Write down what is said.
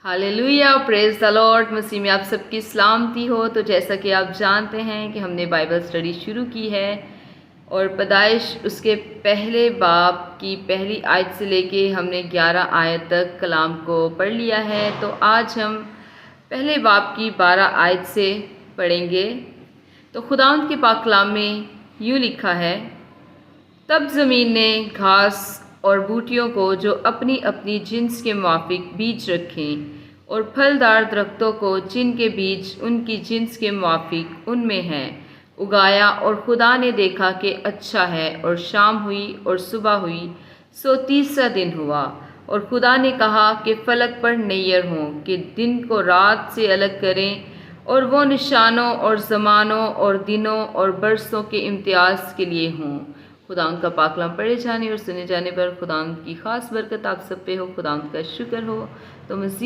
Hallelujah, praise the lord. मसीह में आप सबकी सलामती हो। तो जैसा कि आप जानते हैं कि हमने बाइबल स्टडी शुरू की है और पैदाइश उसके पहले बाब की पहली आयत से लेके हमने 11 आयत तक कलाम को पढ़ लिया है। तो आज हम पहले बाब की 12 आयत से पढ़ेंगे। तो खुदावंद के पाक कलाम में यूँ लिखा है, तब ज़मीन ने घास और बूटियों को जो अपनी अपनी जिन्स के मुआफिक बीज रखें और फलदार दरख्तों को जिनके बीज उनकी जिन्स के मुआफिक उनमें हैं उगाया। और खुदा ने देखा कि अच्छा है। और शाम हुई और सुबह हुई, सो तीसरा दिन हुआ। और खुदा ने कहा कि फलक पर नैयर हों कि दिन को रात से अलग करें, और वो निशानों और ज़मानों और दिनों और बरसों के इम्तियाज़ के लिए हों। खुदावंद का पाक कलाम पढ़े जाने और सुने जाने पर खुदावंद की ख़ास बरकत आप सब पे हो। खुदावंद का शुक्र हो। तो मज़ीद